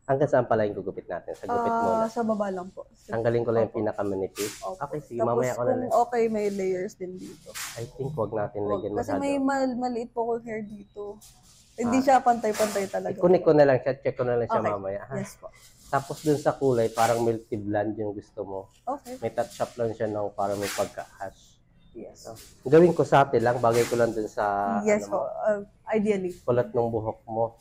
Hanggang saan pala yung gugupit natin? Sa gupit muna. Sa baba lang po. Tanggalin ko lang yung pinakamanipis. Okay, sige. Tapos Mamaya ko na lang. kung okay, may layers din dito. I think wag natin lagyan Kasi masyado. may maliit po kong hair dito. Hindi siya pantay-pantay talaga. Ikunik ko na lang siya. Check ko na lang siya Okay. mamaya. Ha? Yes po. Tapos dun sa kulay, parang milky blonde yung gusto mo. Okay. May touch up lang siya ng parang may pagka-ash. Yes. Gawin ko sa atin lang. Bagay ko lang dun sa Yes ano mo, po. Ideally. kulat ng buhok mo.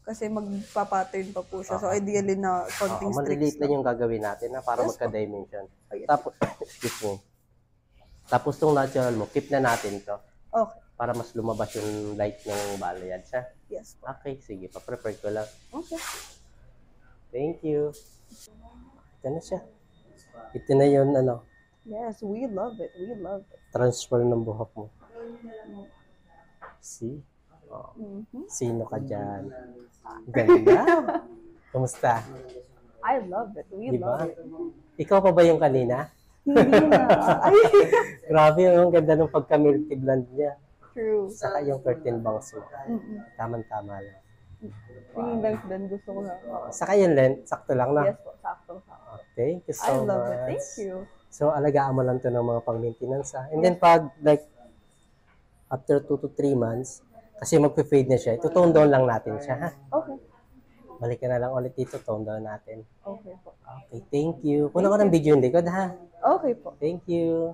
Kasi magpa-pattern pa po siya. So ideally na konting Maliliit streaks lang yung gagawin natin na para Yes, magka-dimension. Yes. Tapos, excuse me. Tapos tong natural mo, keep na natin to. Okay. Para mas lumabas yung light ng balayage, ha? Yes po. Okay, sige. Pa-prepare ko lang. Okay. Thank you. Ito na siya. Ito na yun, ano, Yes, we love it. We love it. transfer ng buhok mo. See? Oh. Sino ka dyan? Ganda. Kumusta? I love it. We Diba? love it. Ikaw pa ba yung kanina? Hindi na. Ay, Grabe, ang ganda ng pagka-milky blonde niya. true. Saka yung curtain bangs mo. Tama-tama lang. Yung length din gusto ko na. Saka yung length, sakto lang na. Yes po, sakto. Thank you I so love much. it. Thank you. So, alagaan mo lang to ng mga pang-maintenance, ha? And then, pag, like, after 2 to 3 months, kasi magpe-fade na siya, ito-tone down lang natin siya, ha? Okay. Balik ka na lang ulit dito, tone down natin. Okay po. Okay, thank you. Kuna ko ng video yung likod, ha? Okay po. Thank you.